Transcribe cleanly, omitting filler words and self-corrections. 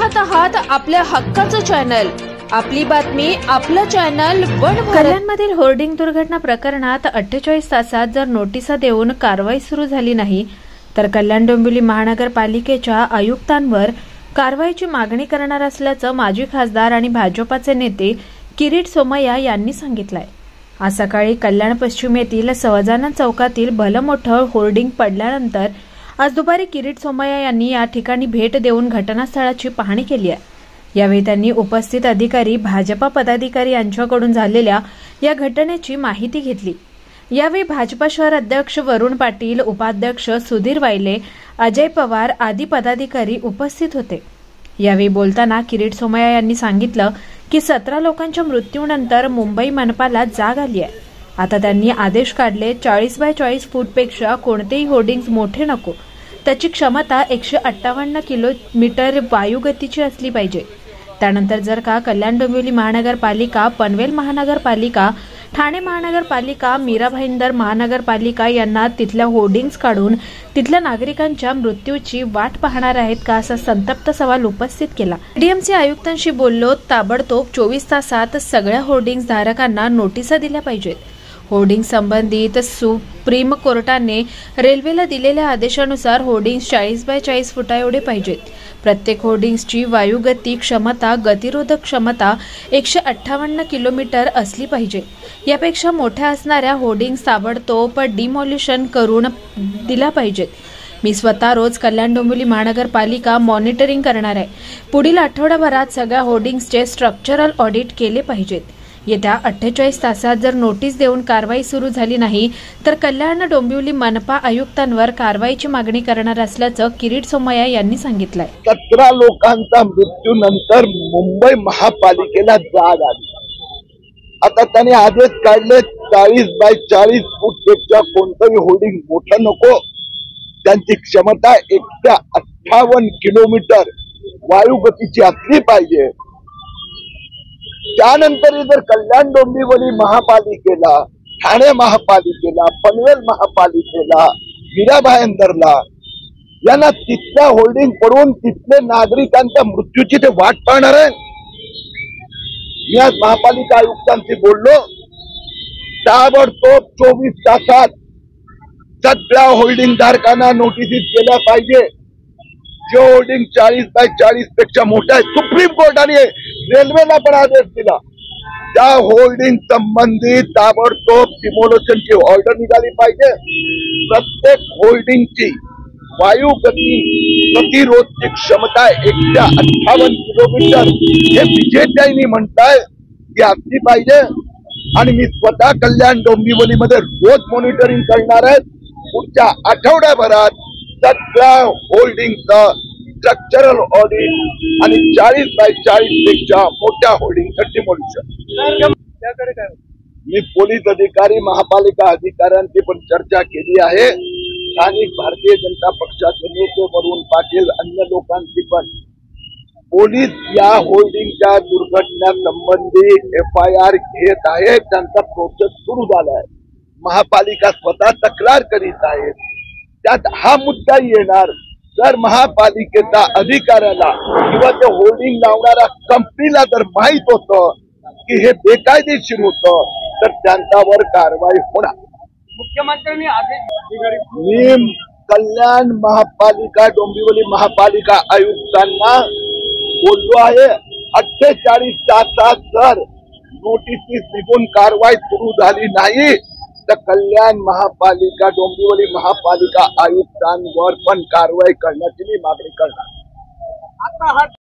पाहत आहात आपल्या हक्काचं चॅनल, आपली बातमी, आपलं चॅनल वन भारत। कल्याणमधील होर्डिंग दुर्घटना प्रकरणात 48 तासात जर नोटिसा देऊन कारवाई सुरू झाली नाही तर कल्याण डोंबिवली महानगरपालिकेच्या आयुक्तांवर कारवाईची मागणी करणार असल्याचं माजी खासदार आणि भाजपाचे नेते किरीट सोमय्या यांनी सांगितलंय। आज सकाळी कल्याण पश्चिम येथील सहजानंद चौकातील भलमोठं होर्डिंग पडल्यानंतर आज दुपारी किरीट सोमय्या यांनी या ठिकाणी भेट देऊन घटनास्थळाची पाहणी केली आहे। यावेळी त्यांनी उपस्थित अधिकारी, भाजपा पदाधिकारी यांच्याकडून झालेल्या या घटनेची माहिती घेतली। यावेळी भाजपा शहर अध्यक्ष वरुण पाटील, उपाध्यक्ष सुधीर वायले, अजय पवार आदी पदाधिकारी उपस्थित होते। यावेळी बोलताना किरीट सोमय्या यांनी सांगितलं की 17 लोकांच्या मृत्यूनंतर मुंबई मनपाला जाग आली आहे। आता त्यांनी आदेश काढले 40 बाय 40 फूटपेक्षा कोणतेही होर्डिंग्स मोठे नको, त्याची क्षमता 158 किलोमीटर वायुगतीची असली पाहिजे। त्यानंतर जर का कल्याण डोंबिवली महानगरपालिका, पनवेल महानगरपालिका, ठाणे महानगरपालिका, मीरा भाईंदर महानगरपालिका यांना तिथल्या होर्डिंग्स काढून तिथल्या नागरिकांच्या मृत्यूची वाट पाहणार आहेत का, असा संतप्त सवाल उपस्थित केला। डीएमसी आयुक्तांशी बोललो, ताबडतोब 24 तासात सगळ्या होर्डिंग्स धारकांना नोटिसा दिल्या पाहिजेत। होर्डिंग संबंधित सुप्रीम कोर्टाने रेल्वेला दिलेल्या आदेशानुसार होर्डिंग्स 40 बाय 40 फुटा एवढे पाहिजेत। प्रत्येक होर्डिंग्सची वायुगती क्षमता, गतिरोधक क्षमता 158 किलोमीटर असली पाहिजे। यापेक्षा मोठ्या असणाऱ्या होर्डिंग्स ताबडतोब डिमॉलिशन करून दिल्या पाहिजेत। मी स्वतः रोज कल्याण डोंबिवली महानगरपालिका मॉनिटरिंग करणार आहे। पुढील आठवड्याभरात सगळ्या होर्डिंग्सचे स्ट्रक्चरल ऑडिट केले पाहिजेत। येत्या 48 तासात जर नोटीस देऊन कारवाई सुरू झाली नाही तर कल्याण डोंबिवली मनपा आयुक्तांवर कारवाईची मागणी करणार असल्याचं किरीट सोमय्या यांनी सांगितलंय। 17 लोकांचा मृत्यूनंतर मुंबई महापालिकेला जाग आली। आता त्यांनी आदेश काढले 40 बाय 40 फूटपेक्षा कोणतंही होर्डिंग मोठं नको, त्यांची क्षमता 158 किलोमीटर वायुगतीची असली पाहिजे। त्यानंतर जर कल्याण डोंबिवली महापालिकेला, ठाणे महापालिकेला, पनवेल महापालिकेला, मीरा भाईंदरला यांना तिथल्या होल्डिंग पडून तिथले नागरिकांच्या मृत्यूची ते वाट पाहणार आहे। मी आज महापालिका आयुक्तांशी बोललो, ताबडतोब 24 तासात सगळ्या होल्डिंग धारकांना नोटिस केल्या पाहिजे। जो होल्डिंग 40 बाय 40 पेक्षा मोठा आहे, सुप्रीम कोर्टाने रेल्वेला पण आदेश दिला, त्या होल्डिंग संबंधित ताबडतोब डिमोलेशनची ऑर्डर निघाली पाहिजे। प्रत्येक होल्डिंगची वायुगती प्रतिरोधची क्षमता 158 किलोमीटर हे विजेत्यांनी म्हणताय ती असली पाहिजे। आणि मी स्वतः कल्याण डोंबिवलीमध्ये रोज मॉनिटरिंग करणार आहे। पुढच्या आठवड्याभरात सगळ्या होल्डिंगचा स्ट्रक्चरल ऑडिट आणि 40 बाय 40 पेक्षा मोठ्या होल्डिंगचं डिमोलिशन। मी पोलीस अधिकारी, महापालिका अधिकाऱ्यांची पण चर्चा केली आहे। स्थानिक भारतीय जनता पक्षाचे नेते वरुण पाटील, अन्य लोकांची पण पोलीस या होल्डिंगच्या दुर्घटनेसंबंधी FIR घेत आहेत, त्यांचा प्रोसेस सुरू झाला आहे। महापालिका स्वतः तक्रार करीत आहे। त्यात हा मुद्दा येणार, जर महापालिकेच्या अधिकाऱ्याला किंवा ते होल्डिंग लावणाऱ्या कंपनीला जर माहित होतं की हे बेकायदेशीर होतं तर त्यांच्यावर कारवाई होणार। मुख्यमंत्र्यांनी आदेश मी कल्याण महापालिका, डोंबिवली महापालिका आयुक्तांना बोललो आहे, 48 तासात जर नोटीस निघून कारवाई सुरू झाली नाही तर कल्याण महापालिका, डोंबिवली महापालिका आयुक्तांवर पण कारवाई करण्याची मी मागणी करणार। आता हा